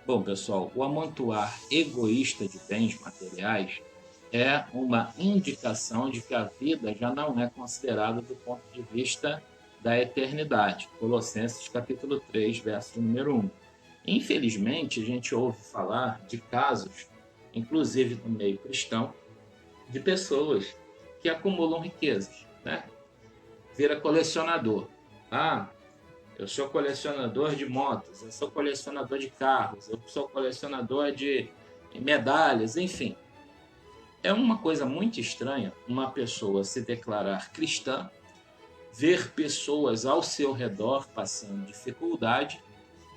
Bom, pessoal, o amontoar egoísta de bens materiais é uma indicação de que a vida já não é considerada do ponto de vista da eternidade. Colossenses capítulo 3, verso número 1. Infelizmente, a gente ouve falar de casos, inclusive no meio cristão, de pessoas que acumulam riquezas, né? Vira colecionador. Ah, eu sou colecionador de motos, eu sou colecionador de carros, eu sou colecionador de medalhas, enfim. É uma coisa muito estranha uma pessoa se declarar cristã, ver pessoas ao seu redor passando dificuldade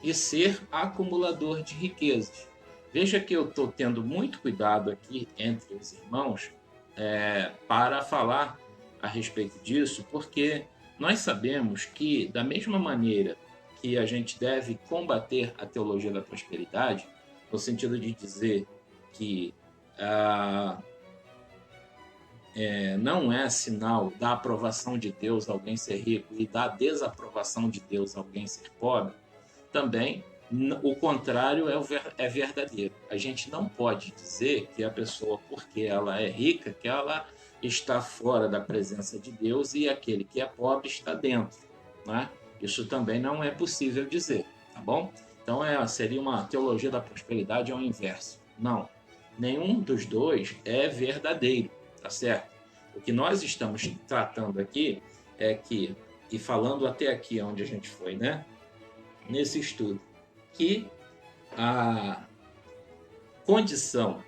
e ser acumulador de riquezas. Veja que eu estou tendo muito cuidado aqui entre os irmãos para falar a respeito disso, porque nós sabemos que, da mesma maneira que a gente deve combater a teologia da prosperidade, no sentido de dizer que ah, não é sinal da aprovação de Deus alguém ser rico e da desaprovação de Deus alguém ser pobre, também o contrário é verdadeiro. A gente não pode dizer que a pessoa, porque ela é rica, que ela está fora da presença de Deus e aquele que é pobre está dentro. Né? Isso também não é possível dizer, tá bom? Então seria uma teologia da prosperidade ao inverso. Não, nenhum dos dois é verdadeiro, tá certo? O que nós estamos tratando aqui é que, e falando até aqui onde a gente foi, né? Nesse estudo, que a condição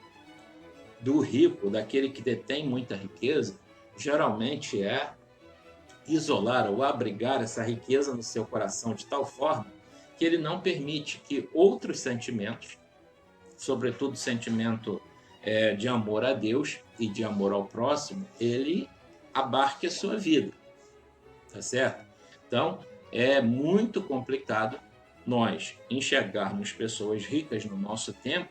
do rico, daquele que detém muita riqueza, geralmente é isolar ou abrigar essa riqueza no seu coração de tal forma que ele não permite que outros sentimentos, sobretudo sentimento de amor a Deus e de amor ao próximo, ele abarque a sua vida, tá certo? Então, é muito complicado nós enxergarmos pessoas ricas no nosso tempo,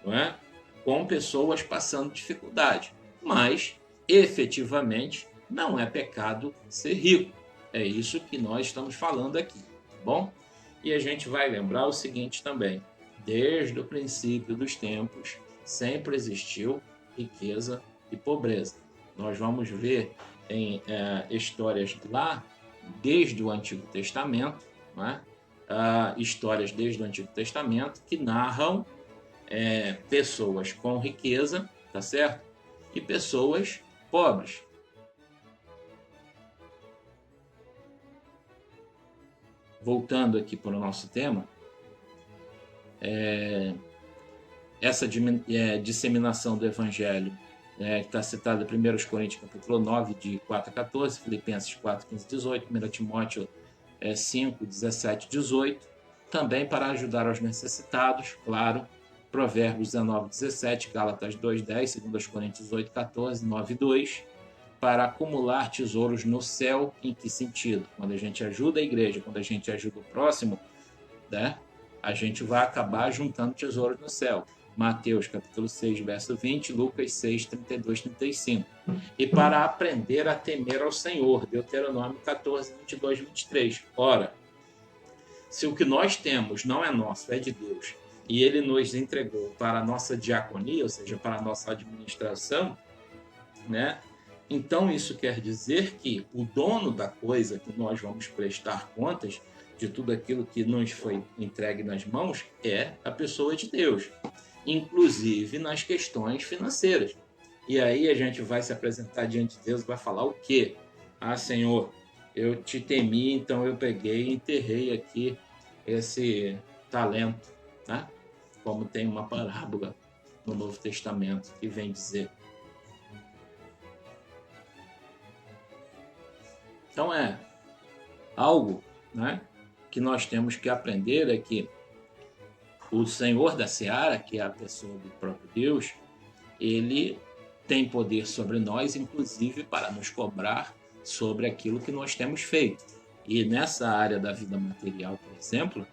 não é? Com pessoas passando dificuldade. Mas, efetivamente, não é pecado ser rico. É isso que nós estamos falando aqui, tá bom? E a gente vai lembrar o seguinte também: desde o princípio dos tempos, sempre existiu riqueza e pobreza. Nós vamos ver em histórias lá desde o Antigo Testamento, né? Histórias desde o Antigo Testamento que narram pessoas com riqueza, tá certo? E pessoas pobres. Voltando aqui para o nosso tema, essa disseminação do Evangelho que está citada em 1 Coríntios capítulo 9, de 4 a 14, Filipenses 4, 15 18, 1 Timóteo 5, 17 18, também para ajudar aos necessitados, claro, Provérbios 19, 17, Gálatas 2, 10, 2 Coríntios 8, 14, 9, 2, para acumular tesouros no céu. Em que sentido? Quando a gente ajuda a igreja, quando a gente ajuda o próximo, né, a gente vai acabar juntando tesouros no céu. Mateus capítulo 6, verso 20, Lucas 6, 32, 35. E para aprender a temer ao Senhor, Deuteronômio 14, 22, 23. Ora, se o que nós temos não é nosso, é de Deus, e ele nos entregou para a nossa diaconia, ou seja, para a nossa administração, né? Então isso quer dizer que o dono da coisa que nós vamos prestar contas de tudo aquilo que nos foi entregue nas mãos é a pessoa de Deus, inclusive nas questões financeiras. E aí a gente vai se apresentar diante de Deus e vai falar o quê? Ah, Senhor, eu te temi, então eu peguei e enterrei aqui esse talento, né? Como tem uma parábola no Novo Testamento que vem dizer. Então é algo, né, que nós temos que aprender é que o Senhor da Seara, que é a pessoa do próprio Deus, ele tem poder sobre nós, inclusive para nos cobrar sobre aquilo que nós temos feito. E nessa área da vida material, por exemplo,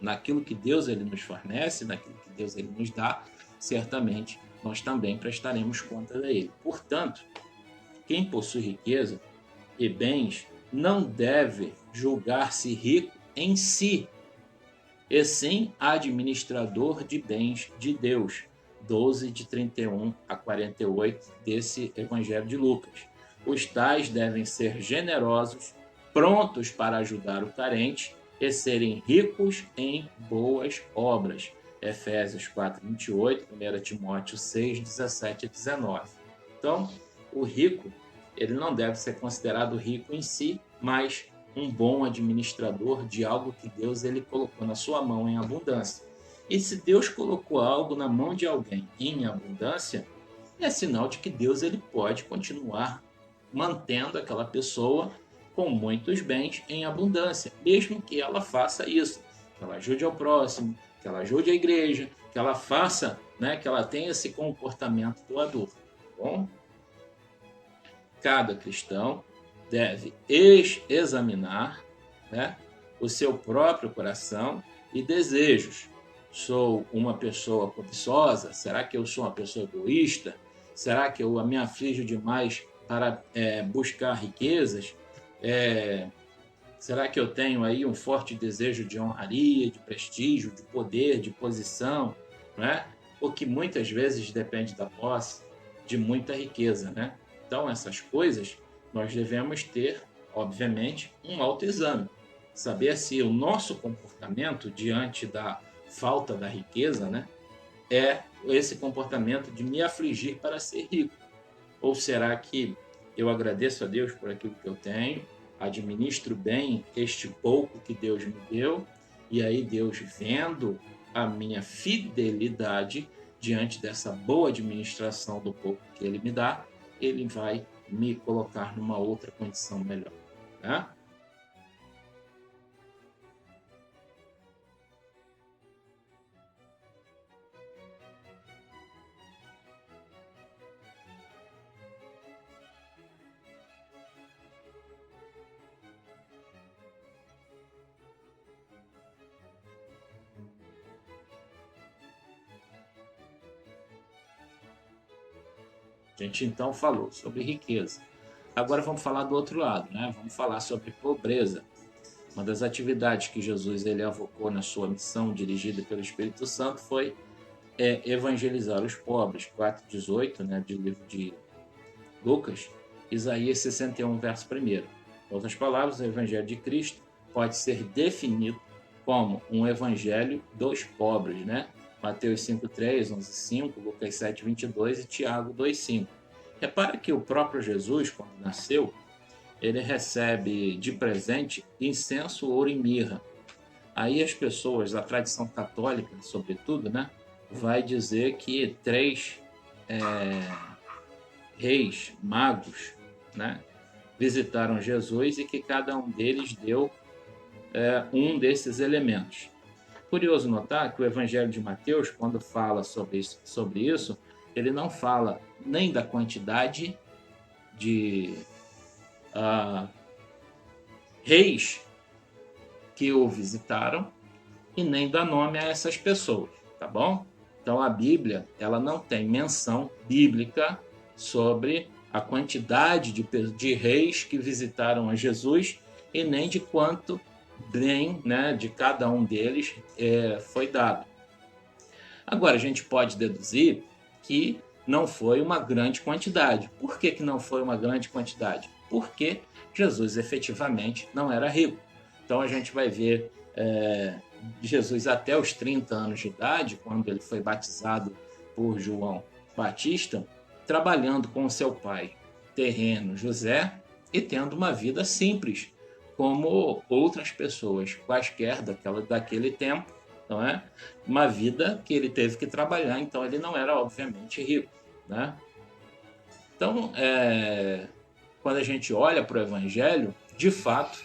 naquilo que Deus ele nos fornece, naquilo que Deus ele nos dá, certamente nós também prestaremos contas a ele. Portanto, quem possui riqueza e bens não deve julgar-se rico em si, e sim administrador de bens de Deus. 12, de 31 a 48 desse Evangelho de Lucas. Os tais devem ser generosos, prontos para ajudar o carente e serem ricos em boas obras. Efésios 4, 28, 1 Timóteo 6, 17 e 19. Então, o rico, ele não deve ser considerado rico em si, mas um bom administrador de algo que Deus ele colocou na sua mão em abundância. E se Deus colocou algo na mão de alguém em abundância, é sinal de que Deus ele pode continuar mantendo aquela pessoa com muitos bens em abundância, mesmo que ela faça isso, que ela ajude ao próximo, que ela ajude a igreja, que ela faça, né, que ela tenha esse comportamento doador. Tá bom? Cada cristão deve examinar, né, o seu próprio coração e desejos. Sou uma pessoa cobiçosa? Será que eu sou uma pessoa egoísta? Será que eu me aflijo demais para buscar riquezas? Será que eu tenho aí um forte desejo de honraria, de prestígio, de poder, de posição, né? O que muitas vezes depende da posse, de muita riqueza, né? Então, essas coisas nós devemos ter, obviamente, um autoexame. Saber se o nosso comportamento diante da falta da riqueza, né, é esse comportamento de me afligir para ser rico. Ou será que eu agradeço a Deus por aquilo que eu tenho, administro bem este pouco que Deus me deu, e aí Deus, vendo a minha fidelidade diante dessa boa administração do pouco que Ele me dá, Ele vai me colocar numa outra condição melhor, né? A gente então falou sobre riqueza. Agora vamos falar do outro lado, né? Vamos falar sobre pobreza. Uma das atividades que Jesus ele avocou na sua missão dirigida pelo Espírito Santo foi evangelizar os pobres. 4,18, né, do livro de Lucas, Isaías 61, verso 1. Em outras palavras, o Evangelho de Cristo pode ser definido como um evangelho dos pobres, né? Mateus 5,3, 11,5, Lucas 7,22 e Tiago 2,5. Repara que o próprio Jesus, quando nasceu, ele recebe de presente incenso, ouro e mirra. Aí as pessoas, a tradição católica, sobretudo, né, vai dizer que 3 reis magos, né, visitaram Jesus e que cada um deles deu um desses elementos. Curioso notar que o Evangelho de Mateus, quando fala sobre isso, ele não fala nem da quantidade de reis que o visitaram e nem dá nome a essas pessoas, tá bom? Então a Bíblia, ela não tem menção bíblica sobre a quantidade de reis que visitaram a Jesus e nem de quanto bem, né, de cada um deles foi dado. Agora a gente pode deduzir que não foi uma grande quantidade. Por que não foi uma grande quantidade? Porque Jesus efetivamente não era rico. Então a gente vai ver Jesus até os 30 anos de idade, quando ele foi batizado por João Batista, trabalhando com seu pai terreno José e tendo uma vida simples, como outras pessoas quaisquer daquele tempo, não é? Uma vida que ele teve que trabalhar, então ele não era obviamente rico, né? Então, quando a gente olha para o Evangelho, de fato,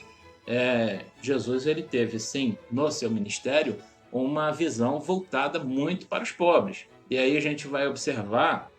Jesus ele teve, sim, no seu ministério, uma visão voltada muito para os pobres. E aí a gente vai observar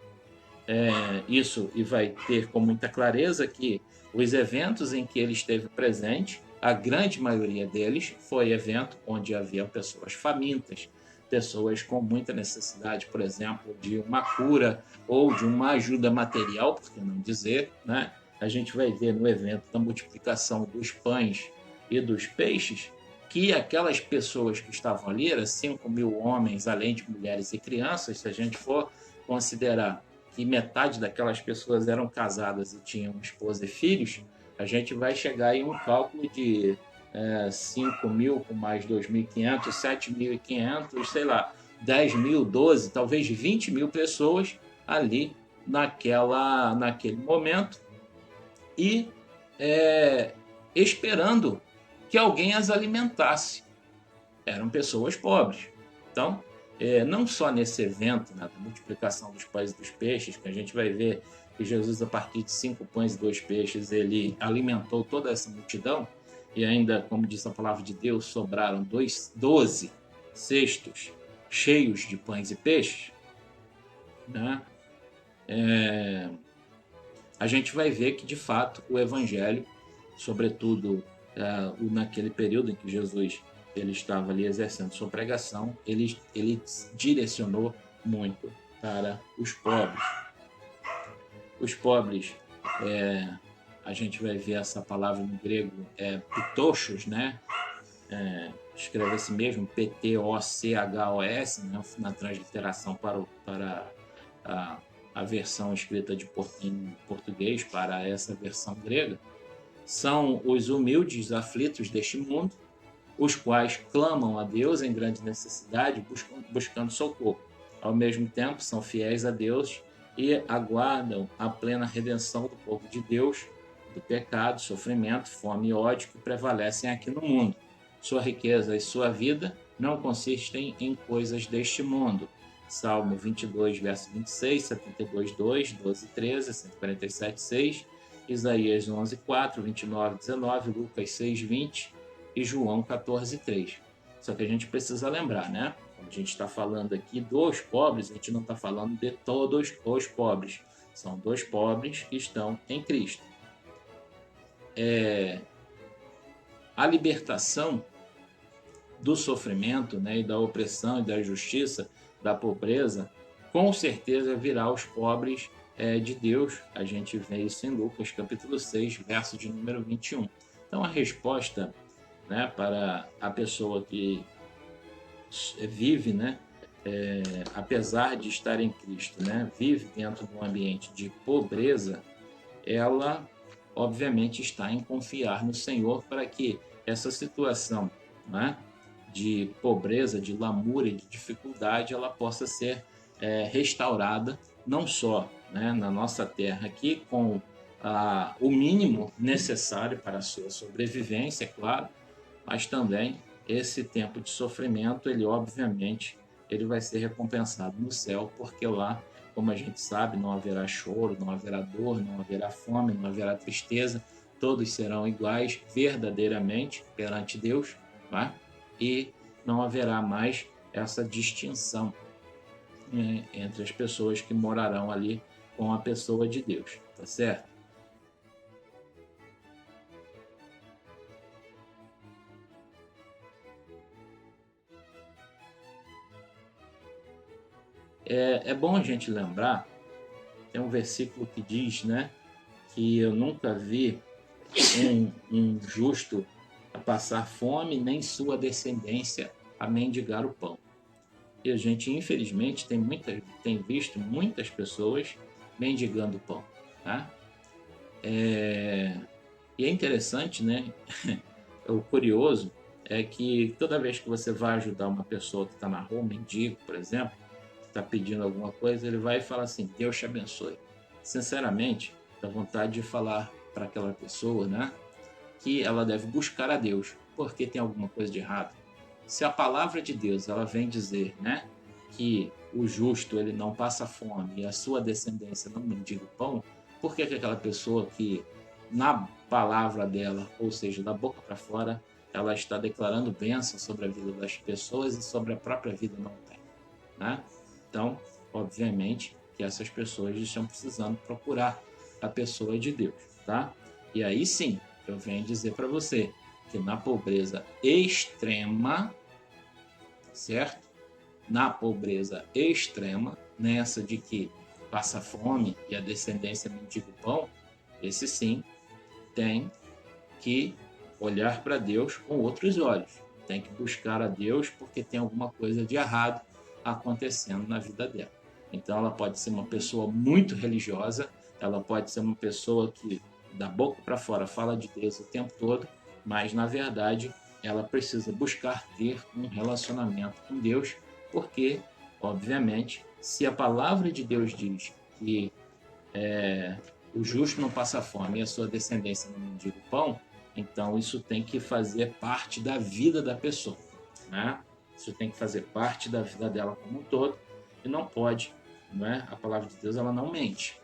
isso e vai ter com muita clareza que os eventos em que ele esteve presente, a grande maioria deles foi evento onde havia pessoas famintas, pessoas com muita necessidade, por exemplo, de uma cura ou de uma ajuda material, por que não dizer, né? A gente vai ver no evento da multiplicação dos pães e dos peixes que aquelas pessoas que estavam ali, eram 5.000 homens, além de mulheres e crianças, se a gente for considerar que metade daquelas pessoas eram casadas e tinham esposa e filhos, a gente vai chegar em um cálculo de 5.000 com mais 2.500, 7.500, sei lá, 10.000, 12, talvez 20.000 pessoas ali naquele momento e esperando que alguém as alimentasse. Eram pessoas pobres. Então, não só nesse evento, né, da multiplicação dos pães e dos peixes, que a gente vai ver que Jesus, a partir de 5 pães e 2 peixes, ele alimentou toda essa multidão, e ainda, como diz a palavra de Deus, sobraram 12 cestos cheios de pães e peixes, né? A gente vai ver que, de fato, o evangelho, sobretudo naquele período em que Jesus ele estava ali exercendo sua pregação, ele direcionou muito para os pobres. Os pobres, a gente vai ver essa palavra no grego, ptochos, né? Escreve-se mesmo Ptochos, né? Na transliteração para a versão escrita em português para essa versão grega, são os humildes aflitos deste mundo, os quais clamam a Deus em grande necessidade, buscando socorro. Ao mesmo tempo, são fiéis a Deus e aguardam a plena redenção do povo de Deus, do pecado, sofrimento, fome e ódio que prevalecem aqui no mundo. Sua riqueza e sua vida não consistem em coisas deste mundo. Salmo 22, verso 26, 72, 2, 12, 13, 147, 6, Isaías 11, 4, 29, 19, Lucas 6, 20 e João 14, 3. Só que a gente precisa lembrar, né? Quando a gente está falando aqui dos pobres, a gente não está falando de todos os pobres. São dos pobres que estão em Cristo. A libertação do sofrimento, né, e da opressão e da injustiça, da pobreza, com certeza virá aos pobres de Deus. A gente vê isso em Lucas capítulo 6, verso de número 21. Então a resposta, né, para a pessoa que vive, né, apesar de estar em Cristo, né, vive dentro de um ambiente de pobreza, ela obviamente está em confiar no Senhor para que essa situação, né, de pobreza, de lamúria, de dificuldade, ela possa ser restaurada, não só, né, na nossa terra aqui, com o mínimo necessário para a sua sobrevivência, é claro, mas também esse tempo de sofrimento, ele obviamente ele vai ser recompensado no céu, porque lá, como a gente sabe, não haverá choro, não haverá dor, não haverá fome, não haverá tristeza, todos serão iguais verdadeiramente perante Deus, tá? E não haverá mais essa distinção, né, entre as pessoas que morarão ali com a pessoa de Deus, tá certo? É bom a gente lembrar, tem um versículo que diz, né, que eu nunca vi um justo a passar fome, nem sua descendência a mendigar o pão. E a gente, infelizmente, tem visto muitas pessoas mendigando pão. Tá? E é interessante, né? O curioso é que toda vez que você vai ajudar uma pessoa que está na rua, um mendigo, por exemplo, que está pedindo alguma coisa, ele vai e fala assim: Deus te abençoe. Sinceramente, dá vontade de falar para aquela pessoa, né, que ela deve buscar a Deus, porque tem alguma coisa de errado. Se a palavra de Deus ela vem dizer, né, que o justo ele não passa fome e a sua descendência não mendiga o pão, por que aquela pessoa que na palavra dela, ou seja, da boca para fora, ela está declarando bênção sobre a vida das pessoas e sobre a própria vida não tem, né? Então, obviamente que essas pessoas estão precisando procurar a pessoa de Deus, tá? E aí sim, eu venho dizer para você que na pobreza extrema, certo? Na pobreza extrema, nessa de que passa fome e a descendência mendiga o pão, esse sim tem que olhar para Deus com outros olhos. tem que buscar a Deus porque tem alguma coisa de errado acontecendo na vida dela. Então, ela pode ser uma pessoa muito religiosa, ela pode ser uma pessoa que, da boca para fora, fala de Deus o tempo todo, mas, na verdade, ela precisa buscar ter um relacionamento com Deus, porque, obviamente, se a palavra de Deus diz que o justo não passa fome e a sua descendência não mendiga o pão, então isso tem que fazer parte da vida da pessoa, né? Isso tem que fazer parte da vida dela como um todo e não pode, não é? A palavra de Deus ela não mente,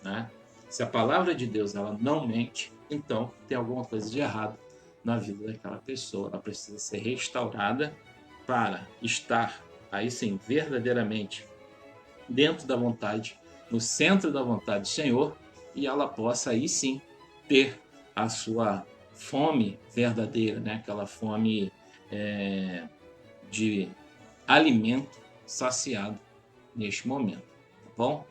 né? Se a palavra de Deus ela não mente, então tem alguma coisa de errado na vida daquela pessoa. Ela precisa ser restaurada para estar aí sim verdadeiramente dentro da vontade, no centro da vontade do Senhor, e ela possa aí sim ter a sua fome verdadeira, né? Aquela fome de alimento saciado neste momento, tá bom?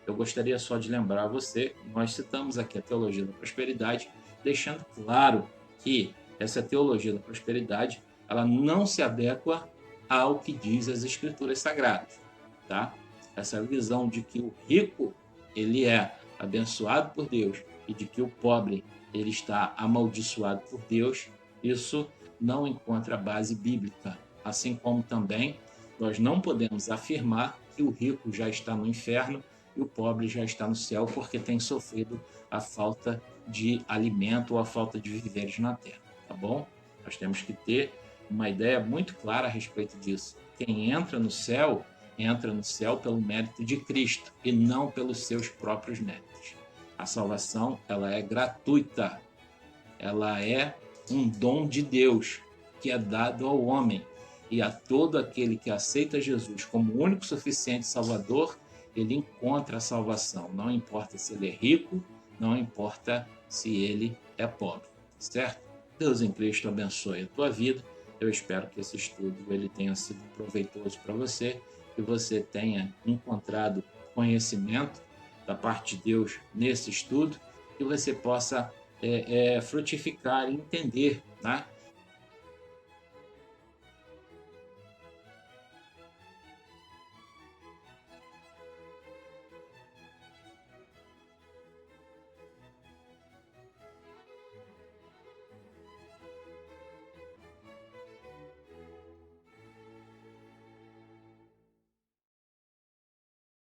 Eu gostaria só de lembrar a você, nós citamos aqui a teologia da prosperidade, deixando claro que essa teologia da prosperidade, ela não se adequa ao que diz as escrituras sagradas, tá? Essa visão de que o rico, ele é abençoado por Deus e de que o pobre, ele está amaldiçoado por Deus, isso não encontra base bíblica. Assim como também nós não podemos afirmar que o rico já está no inferno e o pobre já está no céu porque tem sofrido a falta de alimento ou a falta de viveres na terra, tá bom? Nós temos que ter uma ideia muito clara a respeito disso. Quem entra no céu pelo mérito de Cristo e não pelos seus próprios méritos. A salvação, ela é gratuita. Ela é um dom de Deus que é dado ao homem e a todo aquele que aceita Jesus como o único suficiente Salvador, ele encontra a salvação. Não importa se ele é rico, não importa se ele é pobre, certo? Deus em Cristo abençoe a tua vida. Eu espero que esse estudo ele tenha sido proveitoso para você, que você tenha encontrado conhecimento da parte de Deus nesse estudo, que você possa frutificar e entender, né,